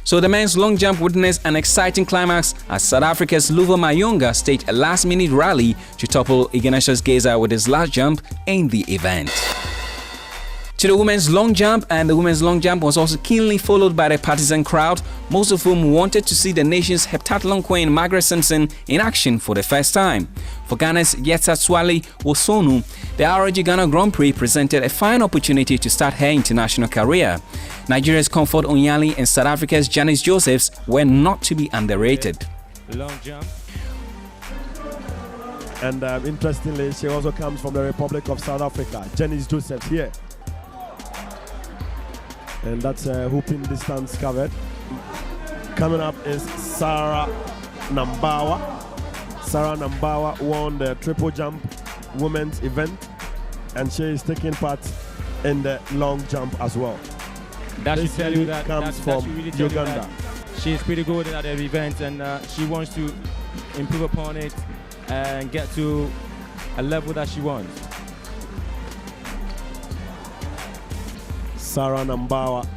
So the men's long jump witnessed an exciting climax as South Africa's Luva Mayonga staged a last-minute rally to topple Ignisious Gaisah with his last jump in the event. To the women's long jump, and the women's long jump was also keenly followed by the partisan crowd, most of whom wanted to see the nation's heptathlon queen Margaret Simpson in action for the first time. For Ghana's Yetsa Wosonu, the ROG Ghana Grand Prix presented a fine opportunity to start her international career. Nigeria's Comfort Onyali and South Africa's Janice Josephs were not to be underrated. Long jump. And interestingly, she also comes from the Republic of South Africa. Janice Josephs here. And that's hooping distance covered. Coming up is Sarah Nambawa. Sarah Nambawa won the triple jump women's event, and she is taking part in the long jump as well. That should tell you that comes from really Uganda. She's pretty good at the event, and she wants to improve upon it and get to a level that she wants. Sarah Nambawa.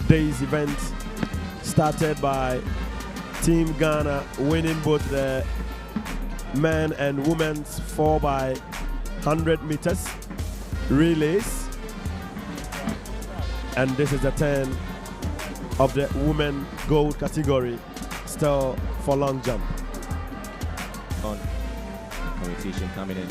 Today's event started by Team Ghana winning both the men and women's 4x100 meters relays. And this is the turn of the women gold category, still for long jump. On competition coming in.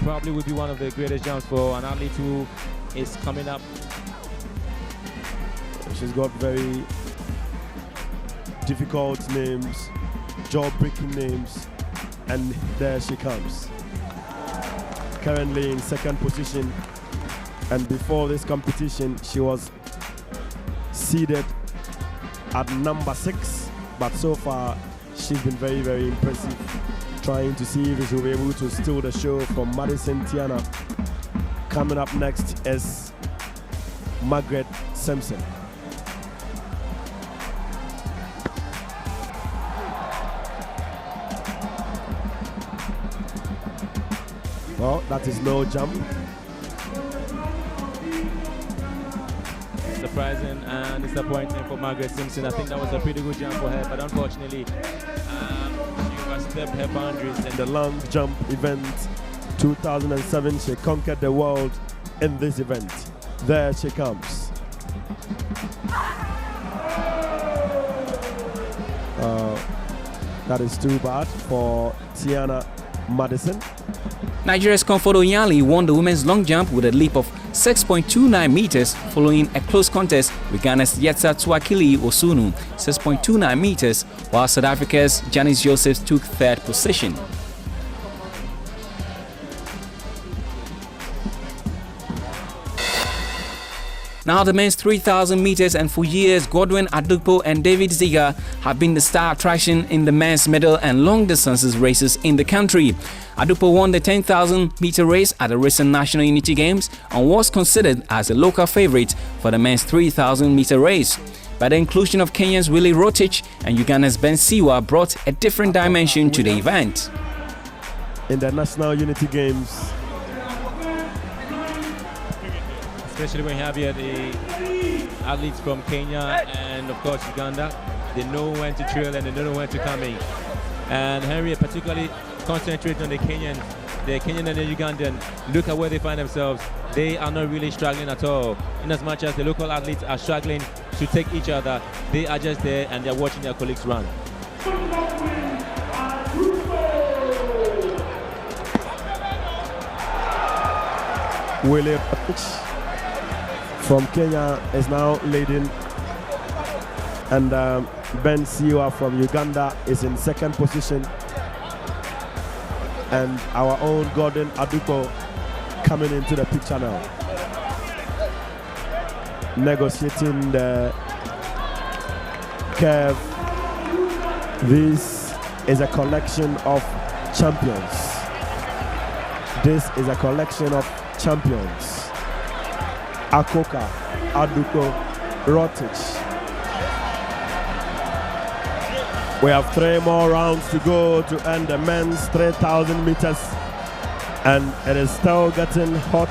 Probably would be one of the greatest jumps for an athlete who is coming up. She's got very difficult names, jaw-breaking names. And there she comes. Currently in second position, and before this competition she was seeded at number 6, but so far she's been very, very impressive, trying to see if she'll be able to steal the show from Madison Tiana. Coming up next is Margaret Simpson. Well, that is no jump. Surprising and disappointing for Margaret Simpson. I think that was a pretty good jump for her, but unfortunately, she overstepped her boundaries. In the long jump event 2007, she conquered the world in this event. There she comes. That is too bad for Tiana Madison. Nigeria's Comfort Onyali won the women's long jump with a leap of 6.29 meters following a close contest with Ghana's Yetsa Wosonu, 6.29 meters, while South Africa's Janice Josephs took third position. Now the men's 3,000 meters, and for years Godwin Adukpo and David Ziga have been the star attraction in the men's medal and long distances races in the country. Adukpo won the 10,000 meter race at the recent National Unity Games and was considered as a local favorite for the men's 3,000 meter race. But the inclusion of Kenya's Willie Rotich and Uganda's Ben Siwa brought a different dimension to the event. In the National Unity Games, especially when you have here the athletes from Kenya and of course Uganda, they know when to trail and they know when to come in. And Henry particularly concentrates on the Kenyan and the Ugandan. Look at where they find themselves. They are not really struggling at all. In as much as the local athletes are struggling to take each other, they are just there and they're watching their colleagues run. Willie from Kenya is now leading, and Ben Siwa from Uganda is in second position, and our own Gordon Aduko coming into the picture now, negotiating the curve. This is a collection of champions. This is a collection of champions. Akoka, Aduko, Rotich. We have 3 more rounds to go to end the men's 3,000 meters, and it is still getting hot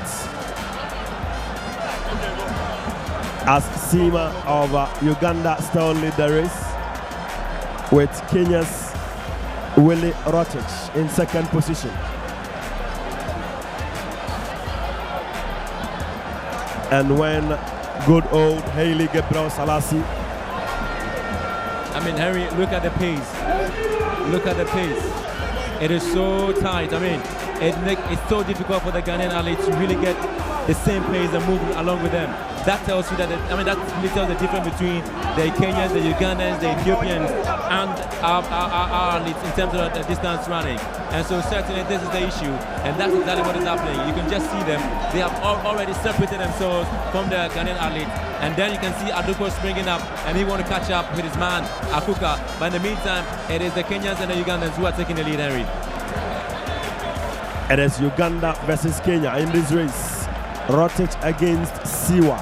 as Sima of Uganda still lead the race, with Kenya's Willie Rotich in second position. And when good old Haile Gabriel Selassie. I mean, Henry, look at the pace. Look at the pace. It is so tight. I mean, it's so difficult for the Ghanaian athletes to really get the same pace and move along with them. That tells you that, that really tells the difference between the Kenyans, the Ugandans, the Ethiopians, and our athletes in terms of the distance running. And so certainly this is the issue, and that's exactly what is happening. You can just see them. They have already separated themselves from the Ghanaian athletes. And then you can see Aduko springing up, and he want to catch up with his man, Akuka. But in the meantime, it is the Kenyans and the Ugandans who are taking the lead, Henry. It is Uganda versus Kenya in this race. Rotich against Siwa.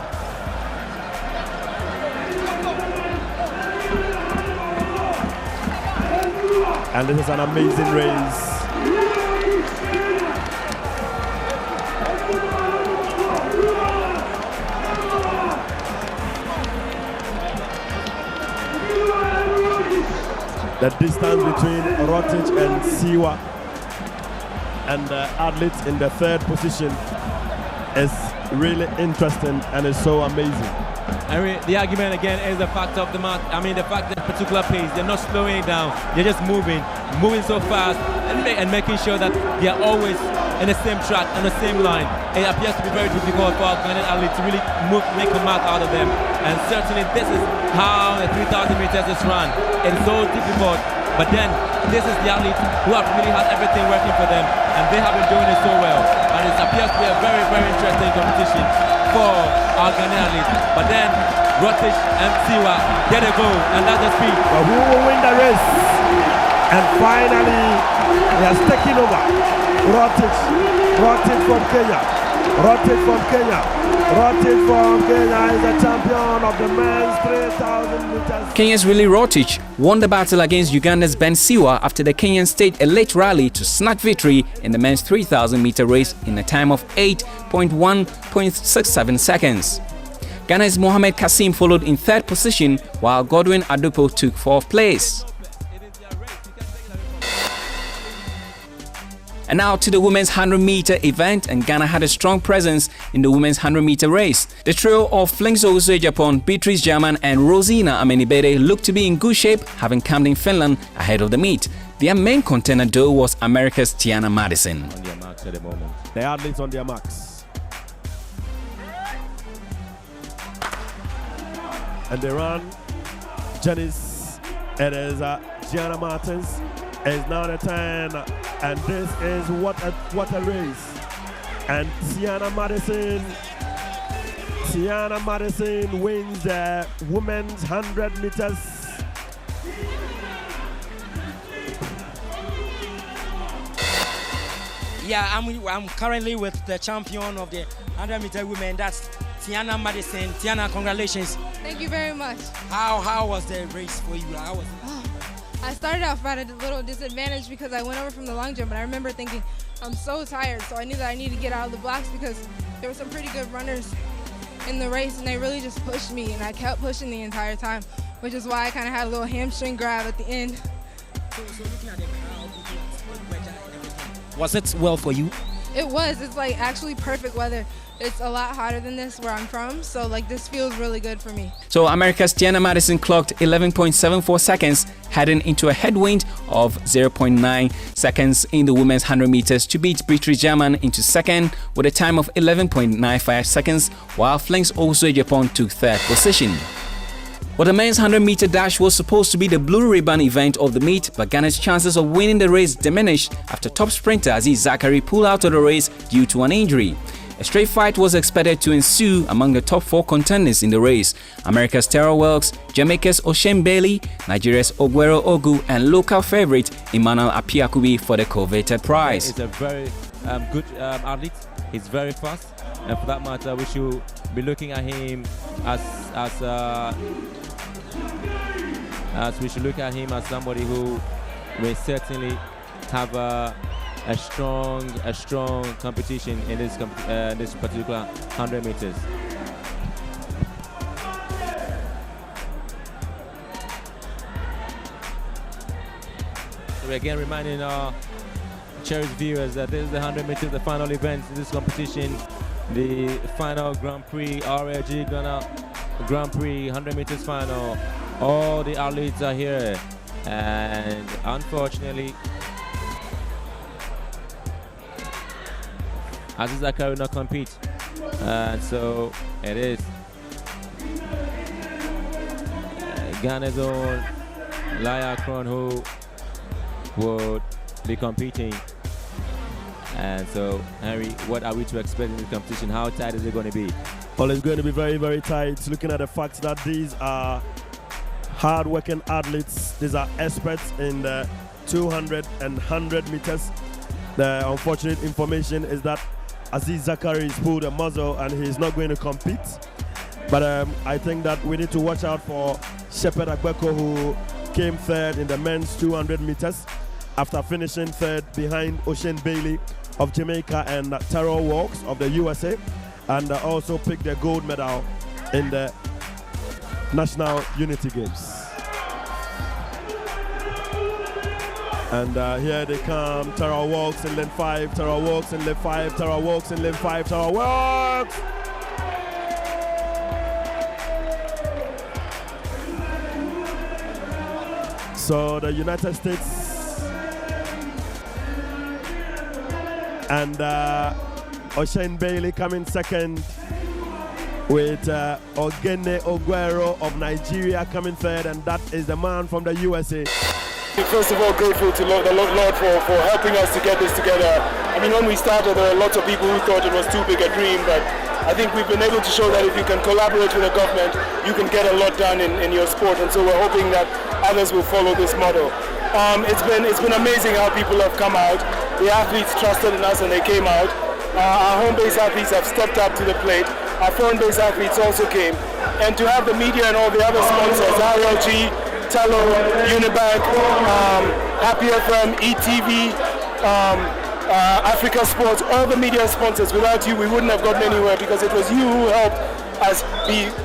And this is an amazing race. The distance between Rotich and Siwa and the athletes in the third position is really interesting and is so amazing. And the argument again is the fact of the fact that particular pace, they're not slowing down, they're just moving so fast and making sure that they are always in the same track, on the same line. It appears to be very difficult for our Ghanaian athletes to really make a mark out of them. And certainly this is how the 3,000 meters is run. It's so difficult, but then this is the athletes who have really had everything working for them, and they have been doing it so well. And it appears to be a very, very interesting competition for our Ghanaian athletes. But then Rotich and Siwa get a go, and that's the speed. But who will win the race? And finally, he has taken over. Rotich from Kenya. Rotich from Kenya. Rotich from Kenya is the champion of the men's 3,000 meters. Kenya's Willie Rotich won the battle against Uganda's Ben Siwa after the Kenyan staged a late rally to snag victory in the men's 3,000 meter race in a time of 8.1.67 seconds. Ghana's Mohamed Kasim followed in third position, while Godwin Adupo took fourth place. And now to the women's 100-meter event, and Ghana had a strong presence in the women's 100-meter race. The trio of Flings Ose Japan, Beatrice German and Rosina Amenibede looked to be in good shape, having camped in Finland ahead of the meet. Their main contender though was America's Tiana Madison. On their marks at the moment. The athletes on their marks. And they run. Janice, it is Gianna Martins. Is now the 10, and this is what a race. And Tiana Madison wins the women's 100 meters. Yeah, I'm currently with the champion of the 100-meter women. That's Tiana Madison. Tiana, congratulations. Thank you very much. How was the race for you? How was it? I started off at a little disadvantage because I went over from the long jump, and I remember thinking, I'm so tired, so I knew that I needed to get out of the blocks because there were some pretty good runners in the race, and they really just pushed me, and I kept pushing the entire time, which is why I kind of had a little hamstring grab at the end. So looking at the crowd, weather and everything, was it well for you? It was. It's like actually perfect weather. It's a lot hotter than this where I'm from, so like this feels really good for me. So America's Tiana Madison clocked 11.74 seconds, heading into a headwind of 0.9 seconds in the women's 100 meters to beat Beatrice German into second with a time of 11.95 seconds, while Flings Ose Japan took third position. Well, the men's 100-meter dash was supposed to be the blue ribbon event of the meet, but Ghana's chances of winning the race diminished after top sprinter Aziz Zakari pulled out of the race due to an injury. A straight fight was expected to ensue among the top 4 contenders in the race: America's Tara Welks, Jamaica's Oshem Bailey, Nigeria's Ogwero Ogu, and local favorite Emmanuel Apiakubi for the coveted prize. It's a very good athlete. He's very fast, and for that matter, we should be looking at him as we should look at him as somebody who will certainly have a strong competition in this particular 100 meters. So we're again reminding our cherished viewers that this is the 100 meters, the final event in this competition, the final Grand Prix, RLG Ghana Grand Prix 100 meters final. All the athletes are here, and unfortunately, Aziz Zakari will not compete, and so it is Ghana's own Laya Kron who would be competing. And so, Henry, what are we to expect in this competition? How tight is it going to be? Well, it's going to be very, very tight. Looking at the fact that these are hard-working athletes, these are experts in the 200 and 100 meters. The unfortunate information is that Aziz Zakari has pulled a muscle and he's not going to compete. But I think that we need to watch out for Shepherd Agbeko, who came third in the men's 200 meters after finishing third behind Ocean Bailey of Jamaica and Terrell Walks of the USA, and also picked the gold medal in the National Unity Games. And here they come, Terrell Walks in lane 5, Terrell Walks in lane 5, Terrell Walks in lane 5, Terrell Walks! So the United States and Ocean Bailey coming second, with Ogene Oguero of Nigeria coming third, and that is the man from the USA. First of all, grateful to the Lord for helping us to get this together. I mean, when we started, there were lots of people who thought it was too big a dream, but I think we've been able to show that if you can collaborate with the government, you can get a lot done in your sport, and so we're hoping that others will follow this model. It's been amazing how people have come out. The athletes trusted in us and they came out. Our home-based athletes have stepped up to the plate. Our foreign-based athletes also came. And to have the media and all the other sponsors, RLG, Tello, Unibank, Happy FM, ETV, Africa Sports, all the media sponsors. Without you, we wouldn't have gotten anywhere, because it was you who helped us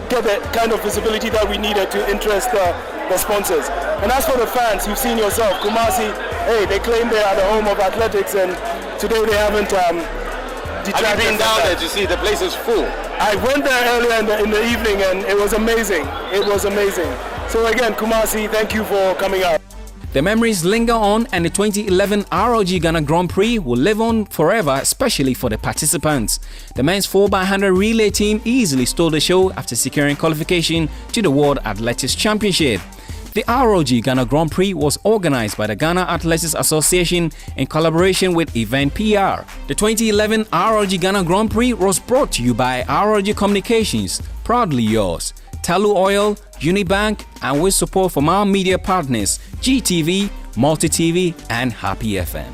get the kind of visibility that we needed to interest the sponsors. And as for the fans, you've seen yourself, Kumasi, hey, they claim they are the home of athletics, and today they haven't detracted. Have you been down there to see the place is full? I went there earlier in the evening, and it was amazing. It was amazing. So again, Kumasi, thank you for coming out. The memories linger on, and the 2011 RLG Ghana Grand Prix will live on forever, especially for the participants. The men's 4x100 relay team easily stole the show after securing qualification to the World Athletics Championship. The RLG Ghana Grand Prix was organized by the Ghana Athletics Association in collaboration with Event PR. The 2011 RLG Ghana Grand Prix was brought to you by RLG Communications, proudly yours, Talu Oil, Unibank, and with support from our media partners GTV, Multi TV, and Happy FM.